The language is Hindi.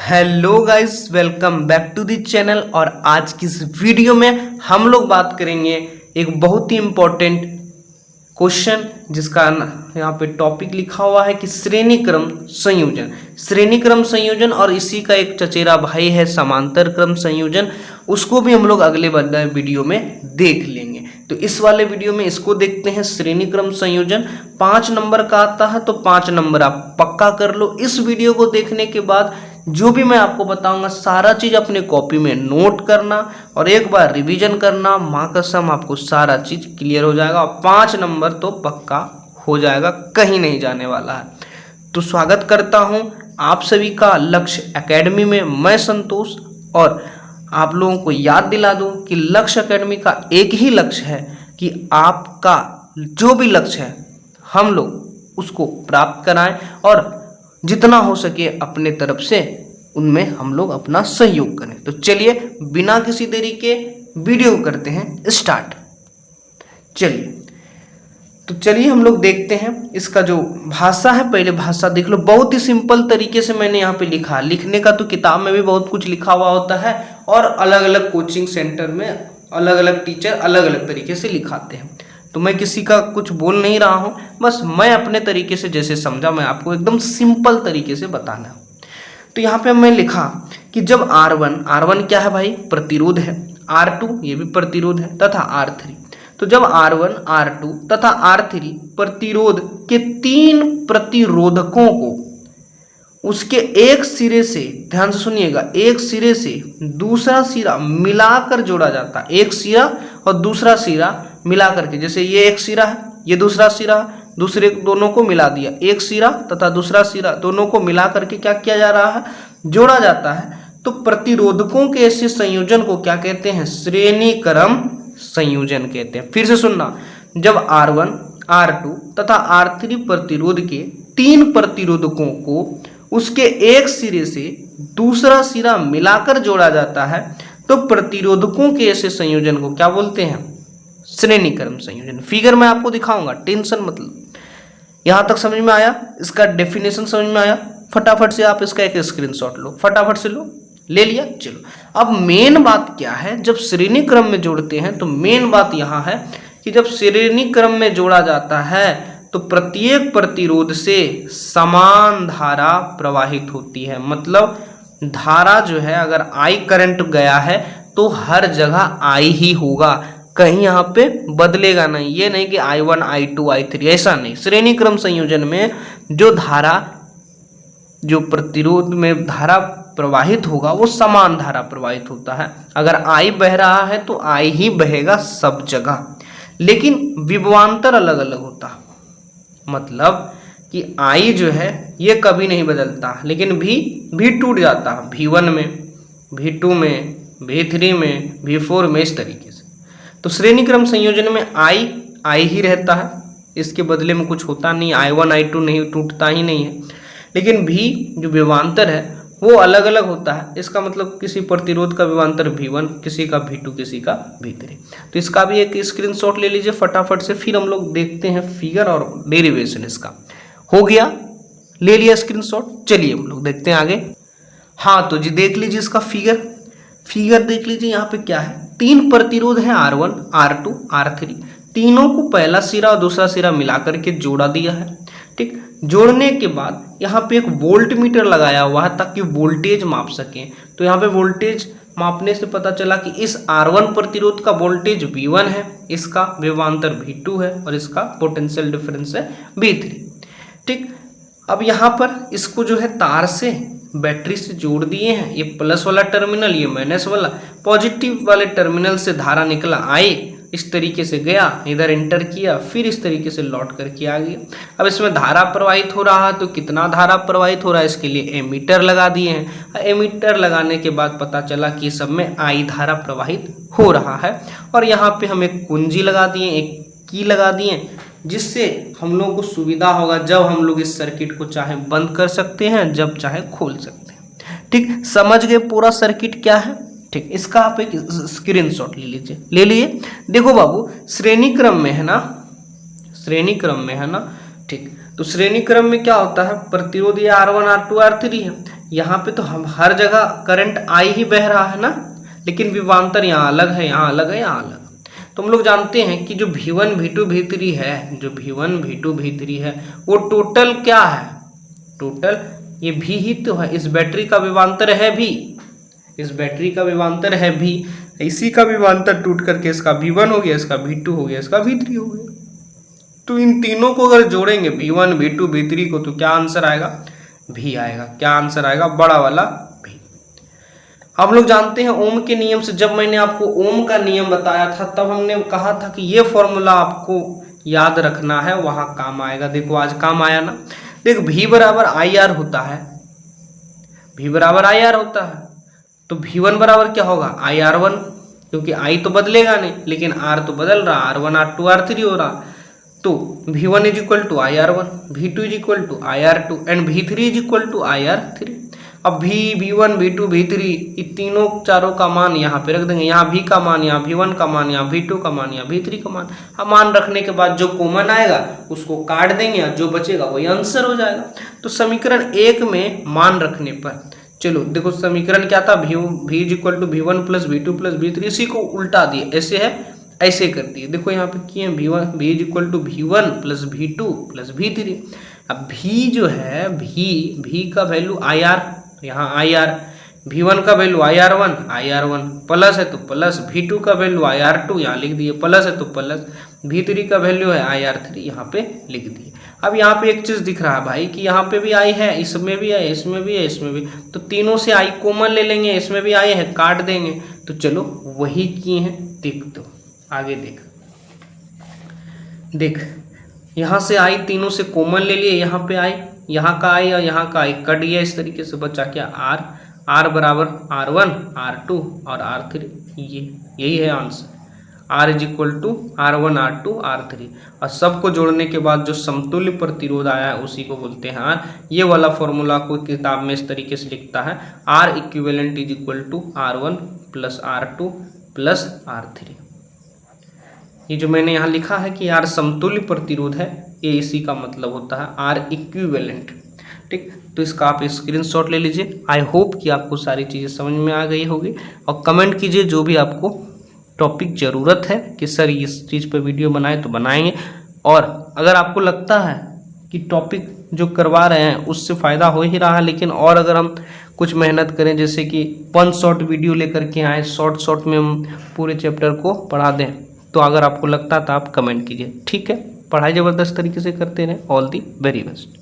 Hello guys, welcome back to the channel. और आज की इस वीडियो में हम लोग बात करेंगे एक बहुत ही इम्पोर्टेंट क्वेश्चन जिसका यहाँ पे टॉपिक लिखा हुआ है कि श्रेणी क्रम संयोजन। श्रेणी क्रम संयोजन और इसी का एक चचेरा भाई है समांतर क्रम संयोजन, उसको भी हम लोग अगले वाले वीडियो में देख लेंगे। तो इस वाले वीडियो में इसको देखते हैं। श्रेणी क्रम संयोजन 5 नंबर का आता है, तो 5 नंबर आप पक्का कर लो। इस वीडियो को देखने के बाद जो भी मैं आपको बताऊंगा सारा चीज अपने कॉपी में नोट करना और एक बार रिवीजन करना। माँ कसम आपको सारा चीज क्लियर हो जाएगा और 5 नंबर तो पक्का हो जाएगा, कहीं नहीं जाने वाला है। तो स्वागत करता हूं आप सभी का लक्ष्य एकेडमी में। मैं संतोष, और आप लोगों को याद दिला दूं कि लक्ष्य एकेडमी का एक ही लक्ष्य है कि आपका जो भी लक्ष्य है हम लोग उसको प्राप्त कराएं और जितना हो सके अपने तरफ से उनमें हम लोग अपना सहयोग करें। तो चलिए बिना किसी देरी के वीडियो करते हैं स्टार्ट। चलिए हम लोग देखते हैं इसका जो भाषा है। पहले भाषा देख लो, बहुत ही सिंपल तरीके से मैंने यहाँ पे लिखा। लिखने का तो किताब में भी बहुत कुछ लिखा हुआ होता है और अलग अलग कोचिंग सेंटर में अलग अलग टीचर अलग अलग तरीके से लिखाते हैं, तो मैं किसी का कुछ बोल नहीं रहा हूँ, बस मैं अपने तरीके से जैसे समझा मैं आपको एकदम सिंपल तरीके से बताना। तो यहाँ पे मैं लिखा कि जब R1 क्या है भाई, प्रतिरोध है, R2 ये भी प्रतिरोध है तथा R3। तो जब R1, R2 तथा R3 प्रतिरोध के 3 प्रतिरोधकों को उसके एक सिरे से, ध्यान से सुनिएगा, एक सिरे से दूसरा सिरा मिलाकर जोड़ा जाता है। एक सिरा और दूसरा सिरा मिला करके, जैसे ये एक सिरा है, ये दूसरा सिरा, दूसरे दोनों को मिला दिया, एक सिरा तथा दूसरा सिरा दोनों को मिला करके क्या किया जा रहा है, जोड़ा जाता है। तो प्रतिरोधकों के ऐसे संयोजन को क्या कहते हैं, श्रेणी क्रम संयोजन कहते हैं। फिर से सुनना, जब R1, R2 तथा R3 प्रतिरोध के 3 प्रतिरोधकों को उसके एक सिरे से दूसरा सिरा मिलाकर जोड़ा जाता है तो प्रतिरोधकों के ऐसे संयोजन को क्या बोलते हैं, श्रेणी क्रम संयोजन। फिगर मैं आपको दिखाऊंगा, टेंशन मतलब। यहां तक समझ में आया, इसका डेफिनेशन समझ में आया। फटाफट से आप इसका एक स्क्रीनशॉट लो, फटाफट से लो, ले लिया। चलो अब मेन बात क्या है, जब श्रेणी क्रम में जोड़ते हैं तो मेन बात यहां है कि जब श्रेणी क्रम में जोड़ा जाता है तो प्रत्येक प्रतिरोध से समान धारा प्रवाहित होती है। मतलब धारा जो है, अगर I करंट गया है तो हर जगह I ही होगा, कहीं यहाँ पे बदलेगा नहीं। ये नहीं कि I1, I2, I3, ऐसा नहीं। श्रेणी क्रम संयोजन में जो धारा, जो प्रतिरोध में धारा प्रवाहित होगा वो समान धारा प्रवाहित होता है। अगर I बह रहा है तो I ही बहेगा सब जगह, लेकिन विभवांतर अलग अलग होता। मतलब कि I जो है ये कभी नहीं बदलता, लेकिन भी टूट जाता, V1 में, V2 में, V3 में, V4 में, इस तरीके से। तो श्रेणी क्रम संयोजन में I ही रहता है, इसके बदले में कुछ होता नहीं। I1, I2 नहीं टूटता ही नहीं है, लेकिन V जो विभवांतर है वो अलग अलग होता है। इसका मतलब किसी प्रतिरोध का विभवांतर V1, किसी का V2, किसी का V3। तो इसका भी एक स्क्रीनशॉट ले लीजिए फटाफट से, फिर हम लोग देखते हैं फिगर और डेरिवेशन। इसका हो गया, ले लिया स्क्रीनशॉट। चलिए हम लोग देखते हैं आगे। हाँ तो जी देख लीजिए इसका फिगर देख लीजिए। यहाँ पे क्या है, 3 प्रतिरोध है, R1, R2, R3। तीनों को पहला सिरा और दूसरा सिरा मिला करके जोड़ा दिया है। ठीक, जोड़ने के बाद यहाँ पे एक वोल्ट मीटर लगाया हुआ है ताकि वोल्टेज माप सकें। तो यहाँ पे वोल्टेज मापने से पता चला कि इस R1 प्रतिरोध का वोल्टेज V1 है, इसका विभवांतर V2 है और इसका पोटेंशियल डिफरेंस है V3। ठीक, अब यहाँ पर इसको जो है तार से, बैटरी से जोड़ दिए हैं। ये प्लस वाला टर्मिनल, ये माइनस वाला। पॉजिटिव वाले टर्मिनल से धारा निकला I, इस तरीके से गया, इधर एंटर किया, फिर इस तरीके से लौट करके आ गया। अब इसमें धारा प्रवाहित हो रहा है, तो कितना धारा प्रवाहित हो रहा है इसके लिए एमीटर लगा दिए हैं। एमीटर लगाने के बाद पता चला कि सब में I धारा प्रवाहित हो रहा है। और यहाँ पे हम एक कुंजी लगा दिए, एक की लगा दिए, जिससे हम लोगों को सुविधा होगा जब हम लोग इस सर्किट को चाहे बंद कर सकते हैं, जब चाहे खोल सकते हैं। ठीक, समझ गए पूरा सर्किट क्या है। ठीक, इसका आप एक स्क्रीनशॉट ले लीजिए, ले लिए। देखो बाबू, श्रेणी क्रम में है ना, श्रेणी क्रम में है ना। ठीक, तो श्रेणी क्रम में क्या होता है, प्रतिरोध ये R1 R2 R3 है। यहाँ पे तो हम हर जगह करंट I ही बह रहा है ना, लेकिन विभवांतर यहाँ अलग है, यहाँ अलग है, यहाँ अलग। तो हम लोग जानते हैं कि जो V1 V2 V3 है, जो V1 V2 V3 है वो टोटल क्या है, टोटल ये V ही तो है। इस बैटरी का विभवांतर है V, इस बैटरी का विभवांतर है V, इसी का विभवांतर टूट करके इसका V1 हो गया, इसका V2 हो गया, इसका V3 हो गया। तो इन तीनों को अगर जोड़ेंगे V1 V2 V3 को, तो क्या आंसर आएगा, V आएगा। क्या आंसर आएगा, बड़ा वाला V। हम लोग जानते हैं ओम के नियम से, जब मैंने आपको ओम का नियम बताया था तब हमने कहा था कि ये फॉर्मूला आपको याद रखना है, वहां काम आएगा। देखो आज काम आया ना। देख V बराबर IR होता है, V बराबर IR होता है, तो V1 बराबर क्या होगा, IR1, क्योंकि I तो बदलेगा नहीं लेकिन R तो बदल रहा, R1 R2 R3 हो रहा। तो V1 is equal to IR1, V2 is equal to IR2 and V3 is equal to IR3। अब V1 V2 V3 ये तीनों चारों का मान यहाँ पे रख देंगे, यहाँ V का मान, यहाँ V1 का मान, यहाँ V2 का मान, यहाँ V3 का मान। अब मान रखने के बाद जो कॉमन आएगा उसको काट देंगे, जो बचेगा वही आंसर हो जाएगा। तो समीकरण 1 में मान रखने पर, चलो देखो समीकरण क्या था, V is equal to V1 plus V2 plus V3, इसी को उल्टा दिए, ऐसे है ऐसे कर दिए। देखो यहाँ पे किए V is equal to V1 plus V2 plus V3। अब V जो है V का वैल्यू IR, यहाँ IR, V1 का वैल्यू IR1 प्लस है तो प्लस, V2 का वैल्यू IR2 यहाँ लिख दिए, प्लस है तो प्लस, V3 का वैल्यू है IR3 यहाँ पे लिख दिए। अब यहाँ पे एक चीज दिख रहा है भाई कि यहाँ पे भी I है, इसमें भी है, इसमें भी है, इसमें भी, तो तीनों से I कॉमन ले लेंगे, इसमें भी I है, काट देंगे। तो चलो वही किए हैं, देख दो आगे, देख यहाँ से I तीनों से कॉमन ले लिए, यहाँ पे I, यहाँ का I और यहाँ का I कट गया, इस तरीके से बचा क्या R बराबर R1 R2 और R3, यही है answer. R is equal to R1 R2 R3, और सबको जोड़ने के बाद जो समतुल्य प्रतिरोध आया है उसी को बोलते हैं R। ये वाला फॉर्मूला कोई किताब में इस तरीके से लिखता है, R equivalent is equal to R1 plus R2 plus R3। ये जो मैंने यहाँ लिखा है कि R समतुल्य प्रतिरोध है, ये इसी का मतलब होता है R इक्विवेलेंट। ठीक, तो इसका आप स्क्रीनशॉट ले लीजिए। आई होप कि आपको सारी चीज़ें समझ में आ गई होगी, और कमेंट कीजिए जो भी आपको टॉपिक ज़रूरत है कि सर इस चीज़ पर वीडियो बनाए तो बनाएंगे। और अगर आपको लगता है कि टॉपिक जो करवा रहे हैं उससे फ़ायदा हो ही रहा है, लेकिन और अगर हम कुछ मेहनत करें, जैसे कि 1 शॉर्ट वीडियो लेकर के आए, शॉर्ट में हम पूरे चैप्टर को पढ़ा दें, तो अगर आपको लगता है तो आप कमेंट कीजिए। ठीक है, पढ़ाई ज़बरदस्त तरीके से करते रहें। All the very best.